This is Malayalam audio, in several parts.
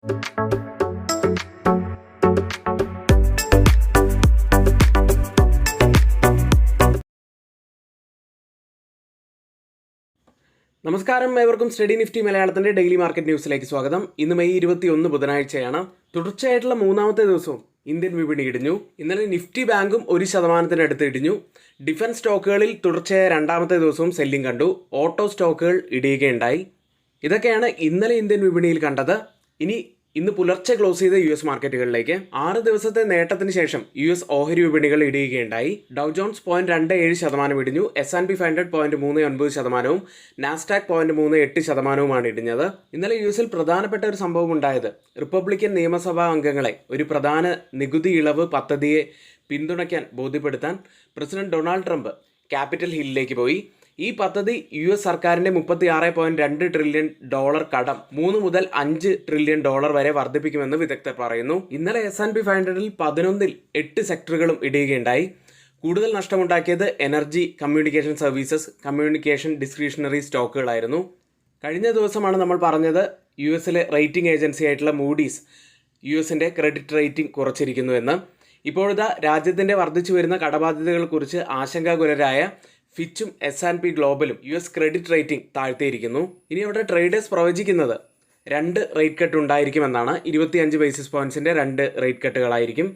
നമസ്കാരം, ഏവർക്കും സ്റ്റഡി നിഫ്റ്റി മലയാളത്തിന്റെ ഡെയിലി മാർക്കറ്റ് ന്യൂസിലേക്ക് സ്വാഗതം. ഇന്ന് മെയ് 21 ബുധനാഴ്ചയാണ്. തുടർച്ചയായിട്ടുള്ള മൂന്നാമത്തെ ദിവസവും ഇന്ത്യൻ വിപണി ഇടിഞ്ഞു. ഇന്നലെ നിഫ്റ്റി ബാങ്കും 1% ഇടിഞ്ഞു. ഡിഫൻസ് സ്റ്റോക്കുകളിൽ തുടർച്ചയായ രണ്ടാമത്തെ ദിവസവും സെല്ലിംഗ് കണ്ടു. ഓട്ടോ സ്റ്റോക്കുകൾ ഇടിയുകയുണ്ടായി. ഇതൊക്കെയാണ് ഇന്നലെ ഇന്ത്യൻ വിപണിയിൽ കണ്ടത്. ഇന്ന് പുലർച്ചെ ക്ലോസ് ചെയ്ത US മാർക്കറ്റുകളിലേക്ക് 6 ദിവസത്തെ നേട്ടത്തിന് ശേഷം US ഓഹരി വിപണികൾ ഇടിയുകയുണ്ടായി. ഡൗ ജോൺസ് 0.27% ഇടിഞ്ഞു. S&P 500 0.39%, Nasdaq 0.38%മാണ് ഇടിഞ്ഞത്. ഇന്നലെ യുഎസിൽ പ്രധാനപ്പെട്ട ഒരു സംഭവം ഉണ്ടായത്, റിപ്പബ്ലിക്കൻ നിയമസഭാ അംഗങ്ങളെ ഒരു പ്രധാന നികുതി ഇളവ് പദ്ധതിയെ പിന്തുണയ്ക്കാൻ ബോധ്യപ്പെടുത്താൻ പ്രസിഡന്റ് ഡൊണാൾഡ് ട്രംപ് ക്യാപിറ്റൽ ഹില്ലിലേക്ക് പോയി. ഈ പദ്ധതി US സർക്കാരിന്റെ $36.2 ട്രില്യൺ കടം 3 മുതൽ $5 ട്രില്യൺ വരെ വർദ്ധിപ്പിക്കുമെന്ന് വിദഗ്ധർ പറയുന്നു. ഇന്നലെ S&P 500-ൽ 11-ൽ 8 സെക്ടറുകളും ഇടിയുകയുണ്ടായി. കൂടുതൽ നഷ്ടമുണ്ടാക്കിയത് energy, communication services, communication discretionary സ്റ്റോക്കുകളായിരുന്നു. കഴിഞ്ഞ ദിവസമാണ് നമ്മൾ പറഞ്ഞത് USലെ റേറ്റിംഗ് ഏജൻസി ആയിട്ടുള്ള മൂഡീസ് USന്റെ ക്രെഡിറ്റ് റേറ്റിംഗ് കുറച്ചിരിക്കുന്നുവെന്ന്. ഇപ്പോഴത്തെ രാജ്യത്തിന്റെ വർദ്ധിച്ചു വരുന്ന കടബാധ്യതകളെക്കുറിച്ച് ആശങ്കാകുലരായ ഫിച്ചും S&P ഗ്ലോബലും US ക്രെഡിറ്റ് റേറ്റിംഗ് താഴ്ത്തിയിരിക്കുന്നു. ഇനി അവിടെ ട്രേഡേഴ്സ് പ്രവചിക്കുന്നത് 2 റേറ്റ് കട്ട് ഉണ്ടായിരിക്കുമെന്നാണ്. 25 ബേസിസ് പോയിന്റ്സിന്റെ 2 റേറ്റ് കട്ടുകളായിരിക്കും.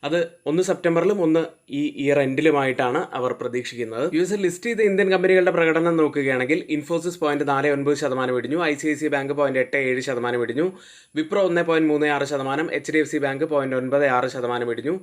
അത് 1 സെപ്റ്റംബറിലും 1 ഈ ഇയർ എൻഡിലുമായിട്ടാണ് അവർ പ്രതീക്ഷിക്കുന്നത്. US ലിസ്റ്റ് ചെയ്ത ഇന്ത്യൻ കമ്പനികളുടെ പ്രകടനം നോക്കുകയാണെങ്കിൽ ഇൻഫോസിസ് 0.49% ഇടിഞ്ഞു. ICICI ബാങ്ക് 0.87% ഇടിഞ്ഞു. വിപ്രോ 1.36%, HDFC ബാങ്ക് 0.96% ഇടിഞ്ഞു.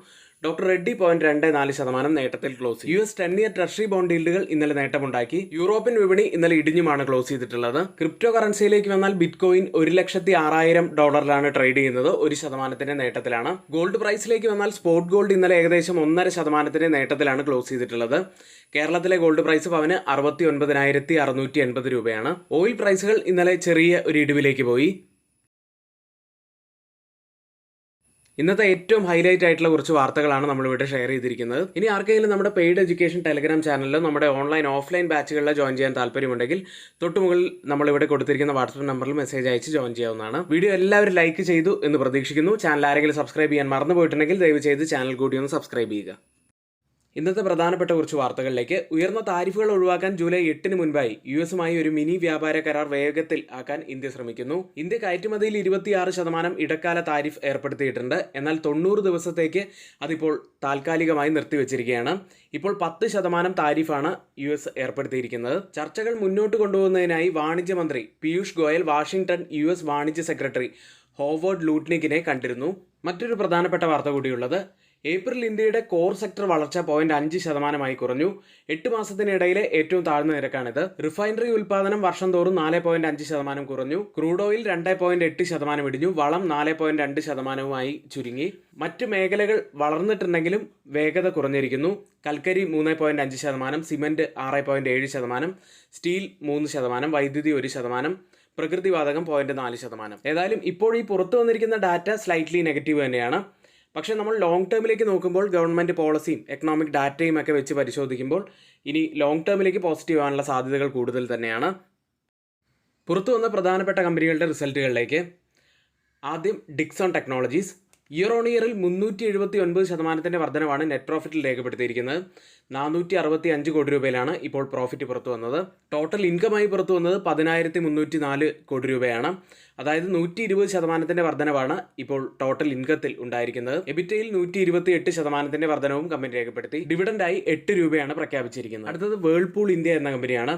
ഡോക്ടർ റെഡ്ഡി 0.24% നേട്ടത്തിൽ ക്ലോസ് ചെയ്തു. US 10-year ട്രഷറി ബോണ്ട് ഈൽഡുകൾ ഇന്നലെ നേട്ടമുണ്ടാക്കി. യൂറോപ്യൻ വിപണി ഇന്നലെ ഇടിഞ്ഞുമാണ് ക്ലോസ് ചെയ്തിട്ടുള്ളത്. ക്രിപ്റ്റോ കറൻസിയിലേക്ക് വന്നാൽ ബിറ്റ്കോയിൻ $106,000 ട്രേഡ് ചെയ്യുന്നത് 1% നേട്ടത്തിലാണ്. ഗോൾഡ് പ്രൈസിലേക്ക് വന്നാൽ സ്പോട്ട് ഗോൾഡ് ഇന്നലെ ഏകദേശം 1.5% നേട്ടത്തിലാണ് ക്ലോസ് ചെയ്തിട്ടുള്ളത്. കേരളത്തിലെ ഗോൾഡ് പ്രൈസ് പവന് 69,680 രൂപയാണ്. ഓയിൽ പ്രൈസുകൾ ഇന്നലെ ചെറിയ ഒരു ഇടിവിലേക്ക് പോയി. ഇന്നത്തെ ഏറ്റവും ഹൈലൈറ്റ് ആയിട്ടുള്ള കുറച്ച് വാർത്തകളാണ് നമ്മളിവിടെ ഷെയർ ചെയ്തിരിക്കുന്നത്. ഇനി ആർക്കെങ്കിലും നമ്മുടെ പെയ്ഡ് എഡ്യൂക്കേഷൻ ടെലഗ്രാം ചാനലിലോ നമ്മുടെ ഓൺലൈൻ ഓഫ്ലൈൻ ബാച്ചുകളിലോ ജോയിൻ ചെയ്യാൻ താല്പര്യമുണ്ടെങ്കിൽ തൊട്ടുമുകളിൽ നമ്മളിവിടെ കൊടുത്തിരിക്കുന്ന വാട്സ്ആപ്പ് നമ്പറിൽ മെസ്സേജ് അയച്ച് ജോയിൻ ചെയ്യാവുന്നതാണ്. വീഡിയോ എല്ലാവരും ലൈക്ക് ചെയ്തു എന്ന് പ്രതീക്ഷിക്കുന്നു. ചാനൽ ആരെങ്കിലും സബ്സ്ക്രൈബ് ചെയ്യാൻ മറന്നു പോയിട്ടുണ്ടെങ്കിൽ ദയവ് ചെയ്ത് ചാനൽ കൂടി ഒന്ന് സബ്സ്ക്രൈബ് ചെയ്യുക. ഇന്നത്തെ പ്രധാനപ്പെട്ട കുറച്ച് വാർത്തകളിലേക്ക്. ഉയർന്ന താരിഫുകൾ ഒഴിവാക്കാൻ ജൂലൈ 8-ന് മുൻപായി US-മായി ഒരു മിനി വ്യാപാര കരാർ വേഗത്തിൽ ആക്കാൻ ഇന്ത്യ ശ്രമിക്കുന്നു. ഇന്ത്യ കയറ്റുമതിയിൽ 26% ഇടക്കാല താരിഫ് ഏർപ്പെടുത്തിയിട്ടുണ്ട്. എന്നാൽ 90 ദിവസത്തേക്ക് അതിപ്പോൾ താൽക്കാലികമായി നിർത്തിവെച്ചിരിക്കുകയാണ്. ഇപ്പോൾ 10% താരിഫാണ് US ഏർപ്പെടുത്തിയിരിക്കുന്നത്. ചർച്ചകൾ മുന്നോട്ട് കൊണ്ടുപോകുന്നതിനായി വാണിജ്യമന്ത്രി പീയൂഷ് ഗോയൽ വാഷിംഗ്ടൺ US വാണിജ്യ സെക്രട്ടറി ഹോവേർഡ് ലൂട്ട്നിക്കിനെ കണ്ടിരുന്നു. മറ്റൊരു പ്രധാനപ്പെട്ട വാർത്ത കൂടിയുള്ളത്, ഏപ്രിൽ ഇന്ത്യയുടെ കോർ സെക്ടർ വളർച്ച 0.5% കുറഞ്ഞു. 8 മാസത്തിനിടയിലെ ഏറ്റവും താഴ്ന്ന നിരക്കാണിത്. റിഫൈനറി ഉൽപ്പാദനം വർഷം തോറും 4.5% കുറഞ്ഞു. ക്രൂഡ് ഓയിൽ 2.8% ഇടിഞ്ഞു. വളം 4.2%-മായി ചുരുങ്ങി. മറ്റ് മേഖലകൾ വളർന്നിട്ടുണ്ടെങ്കിലും വേഗത കുറഞ്ഞിരിക്കുന്നു. കൽക്കരി 3.5%, സിമന്റ് 6.7%, സ്റ്റീൽ 3%, വൈദ്യുതി 1%, പ്രകൃതിവാതകം 0.4%. ഏതായാലും ഇപ്പോൾ ഈ പുറത്തു വന്നിരിക്കുന്ന ഡാറ്റ സ്ലൈറ്റ്ലി നെഗറ്റീവ് തന്നെയാണ്. പക്ഷേ നമ്മൾ ലോങ് ടേമിലേക്ക് നോക്കുമ്പോൾ ഗവൺമെൻറ് പോളിസിയും എക്കണോമിക് ഡാറ്റയും ഒക്കെ വെച്ച് പരിശോധിക്കുമ്പോൾ ഇനി ലോങ് ടേമിലേക്ക് പോസിറ്റീവ് ആവാനുള്ള സാധ്യതകൾ കൂടുതൽ തന്നെയാണ്. പുറത്തു വന്ന പ്രധാനപ്പെട്ട കമ്പനികളുടെ റിസൾട്ടുകളിലേക്ക്. ആദ്യം ഡിക്സൺ ടെക്നോളജീസ്. ഇയർ ഓൺ ഇയറിൽ 379% വർധനവാണ് നെറ്റ് പ്രോഫിറ്റിൽ രേഖപ്പെടുത്തിയിരിക്കുന്നത്. 465 കോടി രൂപയിലാണ് ഇപ്പോൾ പ്രോഫിറ്റ് പുറത്തു വന്നത്. ടോട്ടൽ ഇൻകമായി പുറത്തു വന്നത് 10,304 കോടി രൂപയാണ്. അതായത് 120% വർധനവാണ് ഇപ്പോൾ ടോട്ടൽ ഇൻകത്തിൽ ഉണ്ടായിരിക്കുന്നത്. എബിറ്റയിൽ 128% വർധനവും കമ്പനി രേഖപ്പെടുത്തി. ഡിവിഡൻഡായി 8 രൂപയാണ് പ്രഖ്യാപിച്ചിരിക്കുന്നത്. അടുത്തത് വേൾപൂൾ ഇന്ത്യ എന്ന കമ്പനിയാണ്.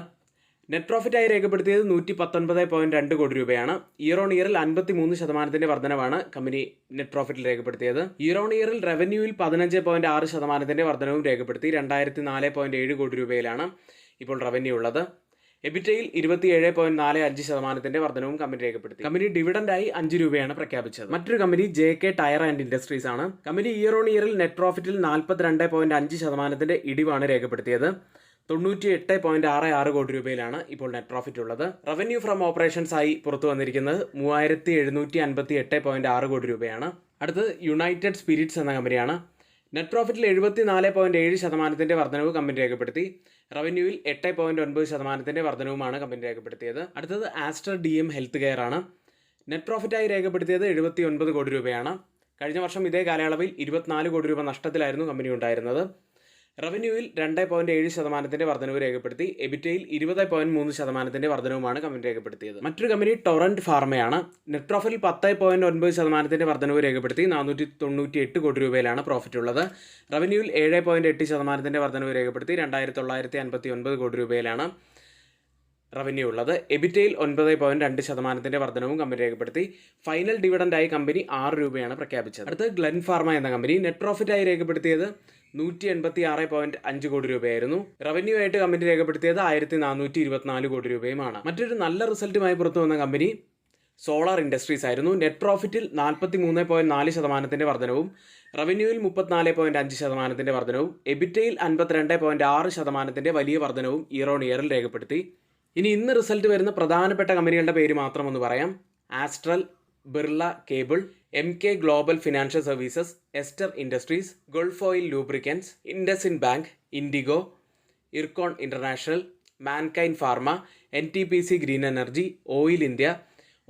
നെറ്റ് പ്രോഫിറ്റായി രേഖപ്പെടുത്തിയത് 119.2 കോടി രൂപയാണ്. ഇയർ ഓൺ ഇയറിൽ 53% വർധനവാണ് കമ്പനി നെറ്റ് പ്രോഫിറ്റിൽ രേഖപ്പെടുത്തിയത്. ഇയർ ഓൺ ഇയറിൽ റവന്യൂവിൽ 15.6% വർധനവും രേഖപ്പെടുത്തി. 204.7 കോടി രൂപയിലാണ് ഇപ്പോൾ റവന്യൂ ഉള്ളത്. എബിറ്റയിൽ 27.45% വർധനവും കമ്പനി രേഖപ്പെടുത്തി. കമ്പനി ഡിവിഡൻഡായി 5 രൂപയാണ് പ്രഖ്യാപിച്ചത്. മറ്റൊരു കമ്പനി JK ടയർ ആൻഡ് ഇൻഡസ്ട്രീസ് ആണ്. കമ്പനി ഇയർ ഓൺ ഇയറിൽ നെറ്റ് പ്രോഫിറ്റിൽ 42.5% ഇടിവാണ് രേഖപ്പെടുത്തിയത്. 98.66 കോടി രൂപയിലാണ് ഇപ്പോൾ നെറ്റ് പ്രോഫിറ്റ് ഉള്ളത്. റവന്യൂ ഫ്രം ഓപ്പറേഷൻസ് ആയി പുറത്തു വന്നിരിക്കുന്നത് 3758.6 കോടി രൂപയാണ്. അടുത്തത് യുണൈറ്റഡ് സ്പിരിറ്റ്സ് എന്ന കമ്പനിയാണ്. നെറ്റ് പ്രോഫിറ്റിൽ 74.7% വർധനവ് കമ്പനി രേഖപ്പെടുത്തി. റവന്യൂവിൽ 8.9% വർധനവുമാണ് കമ്പനി രേഖപ്പെടുത്തിയത്. അടുത്തത് ആസ്റ്റർ DM ഹെൽത്ത് കെയർ ആണ്. നെറ്റ് പ്രോഫിറ്റായി രേഖപ്പെടുത്തിയത് 79 കോടി രൂപയാണ്. കഴിഞ്ഞ വർഷം ഇതേ കാലയളവിൽ 24 കോടി രൂപ നഷ്ടത്തിലായിരുന്നു കമ്പനി ഉണ്ടായിരുന്നത്. റവന്യൂവിൽ 2.7% വർധനവ് രേഖപ്പെടുത്തി. എബിറ്റയിൽ 20.3% വർധനവുമാണ് കമ്പനി രേഖപ്പെടുത്തിയത്. മറ്റൊരു കമ്പനി ടൊറന്റ് ഫാർമയാണ്. നെറ്റ് പ്രോഫിറ്റിൽ 10.9% വർധനവ് രേഖപ്പെടുത്തി 498 കോടി രൂപയിലാണ് പ്രോഫിറ്റ് ഉള്ളത്. റവന്യൂവിൽ 7.8% വർധനവ് രേഖപ്പെടുത്തി 2959 കോടി രൂപയിലാണ് റവന്യൂ ഉള്ളത്. എബിറ്റയിൽ 9.2% വർധനവും കമ്പനി രേഖപ്പെടുത്തി. ഫൈനൽ ഡിവിഡൻഡായി കമ്പനി 6 രൂപയാണ് പ്രഖ്യാപിച്ചത്. അടുത്ത് ഗ്ലെൻ ഫാർമ എന്ന കമ്പനി നെറ്റ് പ്രോഫിറ്റായി രേഖപ്പെടുത്തിയത് 186.5 കോടി രൂപയായിരുന്നു. റവന്യൂ ആയിട്ട് കമ്പനി രേഖപ്പെടുത്തിയത് 1424 കോടി രൂപയുമാണ്. മറ്റൊരു നല്ല റിസൾട്ടുമായി പുറത്തു വന്ന കമ്പനി സോളാർ ഇൻഡസ്ട്രീസ് ആയിരുന്നു. നെറ്റ് പ്രോഫിറ്റിൽ 43.4% വർധനവും റവന്യൂവിൽ 34.5% വർധനവും എബിറ്റയിൽ 52.6% വലിയ വർധനവും ഇയർ ഓൺ ഇയറിൽ രേഖപ്പെടുത്തി. ഇനി ഇന്ന് റിസൾട്ട് വരുന്ന പ്രധാനപ്പെട്ട കമ്പനികളുടെ പേര് മാത്രം ഒന്ന് പറയാം. Astral, Birla cable, MK global financial services, Ester industries, Gulf oil lubricants, IndusInd bank, IndiGo, Ircon international, Mankind pharma, NTPC green energy, oil India,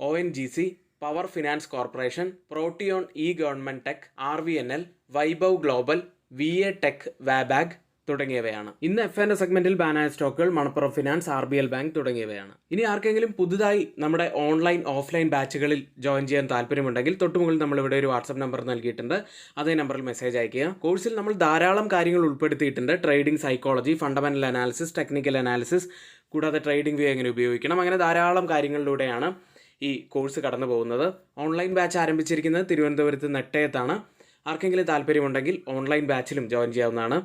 ONGC, power finance corporation, Protean government tech, RVNL, Vaibhav global, VA tech, Wabag തുടങ്ങിയവയാണ്. ഇന്ന് F&O സെഗ്മെന്റിൽ ബാനായ സ്റ്റോക്കുകൾ മണപ്പുറം ഫിനാൻസ്, RBL ബാങ്ക് തുടങ്ങിയവയാണ്. ഇനി ആർക്കെങ്കിലും പുതുതായി നമ്മുടെ ഓൺലൈൻ ഓഫ്ലൈൻ ബാച്ചുകളിൽ ജോയിൻ ചെയ്യാൻ താല്പര്യമുണ്ടെങ്കിൽ തൊട്ടുമുകളിൽ നമ്മളിവിടെ ഒരു വാട്സപ്പ് നമ്പർ നൽകിയിട്ടുണ്ട്. അതേ നമ്പറിൽ മെസ്സേജ് അയയ്ക്കുക. കോഴ്സിൽ നമ്മൾ ധാരാളം കാര്യങ്ങൾ ഉൾപ്പെടുത്തിയിട്ടുണ്ട്. Trading psychology, fundamental analysis, technical analysis, കൂടാതെ ട്രേഡിംഗ് വ്യൂ എങ്ങനെ ഉപയോഗിക്കണം, അങ്ങനെ ധാരാളം കാര്യങ്ങളിലൂടെയാണ് ഈ കോഴ്സ് കടന്നു പോകുന്നത്. ഓൺലൈൻ ബാച്ച് ആരംഭിച്ചിരിക്കുന്നത് തിരുവനന്തപുരത്ത് നെട്ടയത്താണ്. ആർക്കെങ്കിലും താല്പര്യമുണ്ടെങ്കിൽ ഓൺലൈൻ ബാച്ചിലും ജോയിൻ ചെയ്യാവുന്നതാണ്.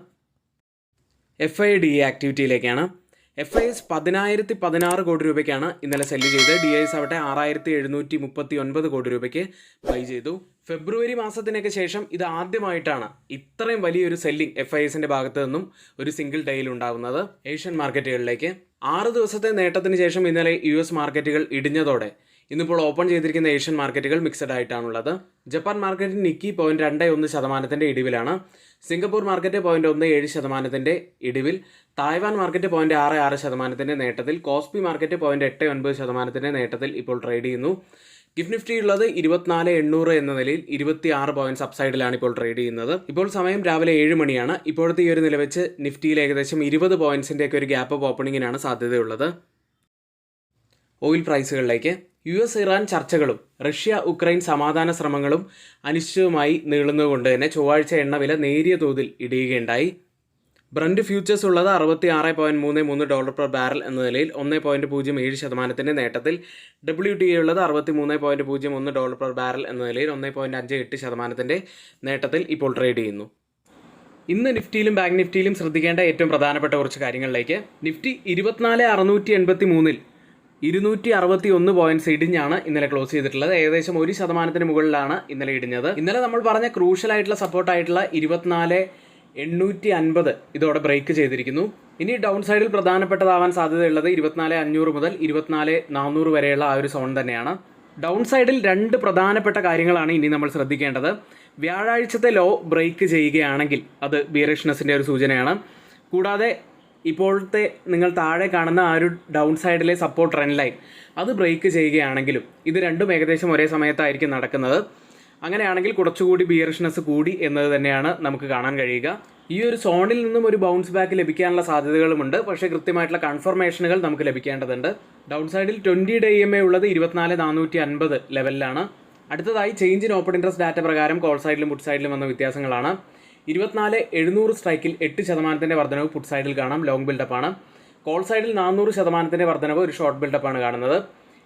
FIDA ആക്ടിവിറ്റിയിലേക്കാണ്. FIS 10,016 കോടി രൂപയ്ക്കാണ് ഇന്നലെ സെല്ല് ചെയ്തത്. DIS ആവട്ടെ 6,739 കോടി രൂപയ്ക്ക് ബൈ ചെയ്തു. ഫെബ്രുവരി മാസത്തിനൊക്കെ ശേഷം ഇത് ആദ്യമായിട്ടാണ് ഇത്രയും വലിയൊരു സെല്ലിംഗ് FISന്റെ ഭാഗത്തു നിന്നും ഒരു സിംഗിൾ ഡേയിൽ ഉണ്ടാകുന്നത്. ഏഷ്യൻ മാർക്കറ്റുകളിലേക്ക് 6 ദിവസത്തെ നേട്ടത്തിന് ശേഷം ഇന്നലെ US മാർക്കറ്റുകൾ ഇടിഞ്ഞതോടെ ഇന്നിപ്പോൾ ഓപ്പൺ ചെയ്തിരിക്കുന്ന ഏഷ്യൻ മാർക്കറ്റുകൾ മിക്സഡ് ആയിട്ടാണുള്ളത്. ജപ്പാൻ മാർക്കറ്റിൽ നിക്കി 0.21% ഇടിവിലാണ്. സിംഗപ്പൂർ മാർക്കറ്റ് 0.17% ഇടിവിൽ. തായ്വാൻ മാർക്കറ്റ് 0.66% നേട്ടത്തിൽ. കോസ്പി മാർക്കറ്റ് 0.89% നേട്ടത്തിൽ ഇപ്പോൾ ട്രേഡ് ചെയ്യുന്നു. ഗിഫ്റ്റ് നിഫ്റ്റി ഉള്ളത് 24,800 എന്ന നിലയിൽ 26 പോയിന്റ്സ് അപ്സൈഡിലാണ് ഇപ്പോൾ ട്രേഡ് ചെയ്യുന്നത്. ഇപ്പോൾ സമയം രാവിലെ 7 മണിയാണ്. ഇപ്പോഴത്തെ ഈ ഒരു നില വെച്ച് നിഫ്റ്റിയിൽ ഏകദേശം 20 പോയിന്റ്സിന്റെ ഒക്കെ ഒരു ഗ്യാപ്പ് അപ്പ് ഓപ്പണിങ്ങിനാണ് സാധ്യതയുള്ളത്. ഓയിൽ പ്രൈസുകളിലേക്ക്. US ഇറാൻ ചർച്ചകളും റഷ്യ ഉക്രൈൻ സമാധാന ശ്രമങ്ങളും അനിശ്ചിതമായി നീളുന്നതുകൊണ്ട് തന്നെ ചൊവ്വാഴ്ച എണ്ണവില നേരിയ തോതിൽ ഇടിയുകയുണ്ടായി. ബ്രന്റ് ഫ്യൂച്ചേഴ്സ് ഉള്ളത് $66.33 പെർ ബാരൽ എന്ന നിലയിൽ 1.07% നേട്ടത്തിൽ. WTI ഉള്ളത് $63.01 പെർ ബാരൽ എന്ന നിലയിൽ 1.58% നേട്ടത്തിൽ ഇപ്പോൾ ട്രേഡ് ചെയ്യുന്നു. ഇന്ന് നിഫ്റ്റിയിലും ബാങ്ക് നിഫ്റ്റിയിലും ശ്രദ്ധിക്കേണ്ട ഏറ്റവും പ്രധാനപ്പെട്ട കുറച്ച് കാര്യങ്ങളിലേക്ക്. നിഫ്റ്റി 24,683-ൽ 261 പോയിന്റ്സ് ഇടിഞ്ഞാണ് ഇന്നലെ ക്ലോസ് ചെയ്തിട്ടുള്ളത്. ഏകദേശം 1% മുകളിലാണ് ഇന്നലെ ഇടിഞ്ഞത്. ഇന്നലെ നമ്മൾ പറഞ്ഞ ക്രൂഷ്യൽ ആയിട്ടുള്ള സപ്പോർട്ടായിട്ടുള്ള 24,850 ഇതോടെ ബ്രേക്ക് ചെയ്തിരിക്കുന്നു. ഇനി ഡൗൺ സൈഡിൽ പ്രധാനപ്പെട്ടതാവാൻ സാധ്യതയുള്ളത് 24,500 മുതൽ 24,400 വരെയുള്ള ആ ഒരു സോൺ തന്നെയാണ്. ഡൗൺ സൈഡിൽ 2 പ്രധാനപ്പെട്ട കാര്യങ്ങളാണ് ഇനി നമ്മൾ ശ്രദ്ധിക്കേണ്ടത്. വ്യാഴാഴ്ചത്തെ ലോ ബ്രേക്ക് ചെയ്യുകയാണെങ്കിൽ അത് ബിയറിഷ്നെസ്സിൻ്റെ ഒരു സൂചനയാണ്. കൂടാതെ ഇപ്പോഴത്തെ നിങ്ങൾ താഴെ കാണുന്ന ആ ഒരു ഡൗൺ സൈഡിലെ സപ്പോർട്ട് ട്രെൻഡ് ലൈൻ അത് ബ്രേക്ക് ചെയ്യുകയാണെങ്കിലും ഇത് രണ്ടും ഏകദേശം ഒരേ സമയത്തായിരിക്കും നടക്കുന്നത്. അങ്ങനെയാണെങ്കിൽ കുറച്ചുകൂടി ബിയറിഷ്നെസ് കൂടി എന്നത് തന്നെയാണ് നമുക്ക് കാണാൻ കഴിയുക. ഈ ഒരു സോണിൽ നിന്നും ഒരു ബൗൺസ് ബാക്ക് ലഭിക്കാനുള്ള സാധ്യതകളുമുണ്ട്. പക്ഷേ കൃത്യമായിട്ടുള്ള കൺഫർമേഷനുകൾ നമുക്ക് ലഭിക്കേണ്ടതുണ്ട്. ഡൗൺ സൈഡിൽ 20 ഡേ EMA ഉള്ളത് 24,450 ലെവലിലാണ്. അടുത്തതായി change in open interest data പ്രകാരം കോൾ സൈഡിലും പുട്ട് സൈഡിലും വന്ന വ്യത്യാസങ്ങളാണ്. 24,700 സ്ട്രൈക്കിൽ 8% വർധനവ് പുട്ട് സൈഡിൽ കാണാം, ലോങ് ബിൽഡപ്പാണ്. കോൾ സൈഡിൽ 400% വർധനവ് ഒരു ഷോർട്ട് ബിൽഡപ്പാണ് കാണുന്നത്.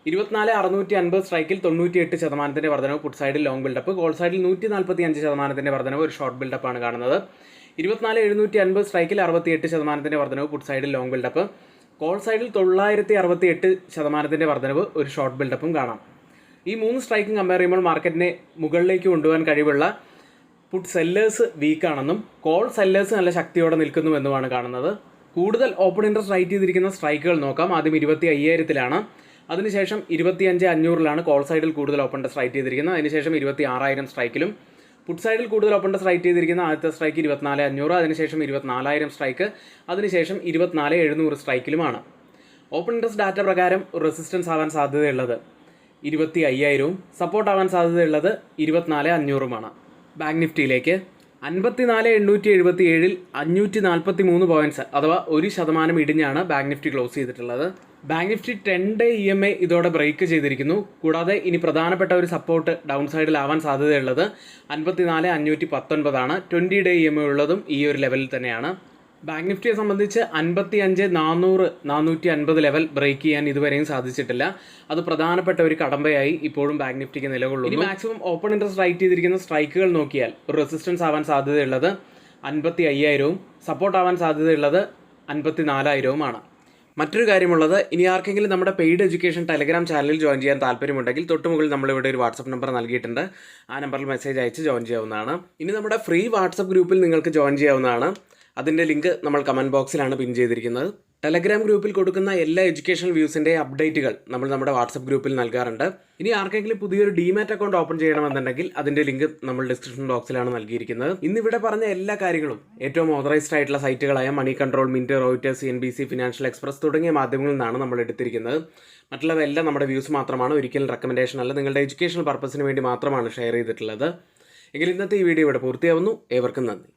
24,650 സ്ട്രൈക്കിൽ 98% വർധനവ് പുട്ട് സൈഡിൽ ലോങ് ബിൽഡപ്പ്. കോൾ സൈഡിൽ 145% വർധനവ് ഒരു ഷോർട്ട് ബിൽഡപ്പാണ് കാണുന്നത്. 24,750 സ്ട്രൈക്കിൽ 68% വർധനവ് പുട്ട് സൈഡിൽ ലോങ് ബിൽഡപ്പ്. കോൾ സൈഡിൽ 968% വർധനവ് ഒരു ഷോർട്ട് ബിൽഡപ്പും കാണാം. ഈ 3 സ്ട്രൈക്കും കമ്പയർ ചെയ്യുമ്പോൾ മാർക്കറ്റിനെ മുകളിലേക്ക് കൊണ്ടുപോകാൻ കഴിവുള്ള പുട്ട് സെല്ലേഴ്സ് വീക്കാണെന്നും കോൾ സെല്ലേഴ്സ് നല്ല ശക്തിയോടെ നിൽക്കുന്നുവെന്നുമാണ് കാണുന്നത്. കൂടുതൽ ഓപ്പൺ ഇൻട്രസ്റ്റ് റൈറ്റ് ചെയ്തിരിക്കുന്ന സ്ട്രൈക്കുകൾ നോക്കാം. ആദ്യം 25,000-ലാണ്, അതിനുശേഷം 25,500-ലാണ് കോൾ സൈഡിൽ കൂടുതൽ ഓപ്പൺ ഇൻട്രസ്റ്റ് റൈറ്റ് ചെയ്തിരിക്കുന്നത്. അതിനുശേഷം 26,000 സ്ട്രൈക്കിലും. പുട്ട് സൈഡിൽ കൂടുതൽ ഓപ്പൺ ഇൻട്രസ്റ്റ് റൈറ്റ് ചെയ്തിരിക്കുന്ന ആദ്യത്തെ സ്ട്രൈക്ക് 24,500, അതിനുശേഷം 24,000 സ്ട്രൈക്ക്, അതിനുശേഷം 24,700 സ്ട്രൈക്കിലുമാണ്. ഓപ്പൺ ഇൻട്രസ്റ്റ് ഡാറ്റ പ്രകാരം റെസിസ്റ്റൻസ് ആവാൻ സാധ്യതയുള്ളത് 25,000 സപ്പോർട്ട് ആവാൻ സാധ്യതയുള്ളത് 24,500 ബാങ്ക് നിഫ്റ്റിയിലേക്ക് 54,877 543 പോയിന്റ്സ് അഥവാ 1% ഇടിഞ്ഞാണ് ബാങ്ക് നിഫ്റ്റി ക്ലോസ് ചെയ്തിട്ടുള്ളത്. ബാങ്ക് നിഫ്റ്റി 10-ഡേ EMA ഇതോടെ ബ്രേക്ക് ചെയ്തിരിക്കുന്നു. കൂടാതെ ഇനി പ്രധാനപ്പെട്ട ഒരു സപ്പോർട്ട് ഡൗൺ സൈഡിലാവാൻ സാധ്യതയുള്ളത് 54,519 20-ഡേ EMA ഉള്ളതും ഈ ഒരു ലെവലിൽ തന്നെയാണ്. ബാങ്ക് നിഫ്റ്റിയെ സംബന്ധിച്ച് 55,400 450 ലെവൽ ബ്രേക്ക് ചെയ്യാൻ ഇതുവരെയും സാധിച്ചിട്ടില്ല. അത് പ്രധാനപ്പെട്ട ഒരു കടമ്പയായി ഇപ്പോഴും ബാങ്ക് നിഫ്റ്റിക്ക് നിലകൊള്ളുന്നു. ഇനി മാക്സിമം ഓപ്പൺ ഇൻട്രസ്റ്റ് റൈറ്റ് ചെയ്തിരിക്കുന്ന സ്ട്രൈക്കുകൾ നോക്കിയാൽ ഒരു റെസിസ്റ്റൻസ് ആവാൻ സാധ്യതയുള്ളത് 55,000 സപ്പോർട്ട് ആവാൻ സാധ്യതയുള്ളത് 54,000 മറ്റൊരു കാര്യമുള്ളത്, ഇനി ആർക്കെങ്കിലും നമ്മുടെ പെയ്ഡ് എഡ്യൂക്കേഷൻ ടെലഗ്രാം ചാനലിൽ ജോയിൻ ചെയ്യാൻ താല്പര്യമുണ്ടെങ്കിൽ തൊട്ടുമുകളിൽ നമ്മളിവിടെ ഒരു വാട്സപ്പ് നമ്പർ നൽകിയിട്ടുണ്ട്. ആ നമ്പറിൽ മെസ്സേജ് അയച്ച് ജോയിൻ ചെയ്യാവുന്നതാണ്. ഇനി നമ്മുടെ ഫ്രീ വാട്സപ്പ് ഗ്രൂപ്പിൽ നിങ്ങൾക്ക് ജോയിൻ ചെയ്യാവുന്നതാണ്. അതിൻ്റെ ലിങ്ക് നമ്മൾ കമൻറ്റ് ബോക്സിലാണ് പിൻ ചെയ്തിരിക്കുന്നത്. ടെലഗ്രാം ഗ്രൂപ്പിൽ കൊടുക്കുന്ന എല്ലാ എഡ്യൂക്കേഷണൽ വ്യൂസിൻ്റെ അപ്ഡേറ്റുകൾ നമ്മൾ നമ്മുടെ വാട്സപ്പ് ഗ്രൂപ്പിൽ നൽകാറുണ്ട്. ഇനി ആർക്കെങ്കിലും പുതിയൊരു ഡിമാറ്റ് അക്കൗണ്ട് ഓപ്പൺ ചെയ്യണമെന്നുണ്ടെങ്കിൽ അതിൻ്റെ ലിങ്ക് നമ്മൾ ഡിസ്ക്രിപ്ഷൻ ബോക്സിലാണ് നൽകിയിരിക്കുന്നത്. ഇന്നിവിടെ പറഞ്ഞ എല്ലാ കാര്യങ്ങളും ഏറ്റവും ഓതറൈസ്ഡ് ആയിട്ടുള്ള സൈറ്റുകളായ Moneycontrol, Mint, Reuters, NBC, Financial Express തുടങ്ങിയ മാധ്യമങ്ങളിൽ നിന്നാണ് നമ്മൾ എടുത്തിരിക്കുന്നത്. മറ്റുള്ളവയെല്ലാം നമ്മുടെ വ്യൂസ് മാത്രമാണ്, ഒരിക്കലും റെക്കമെൻഡേഷൻ അല്ല. നിങ്ങളുടെ എഡ്യൂക്കേഷണൽ പർപ്പസിന് വേണ്ടി മാത്രമാണ് ഷെയർ ചെയ്തിട്ടുള്ളത്. എങ്കിൽ ഇന്നത്തെ ഈ വീഡിയോ ഇവിടെ പൂർത്തിയാവുന്നു. ഏവർക്കും നന്ദി.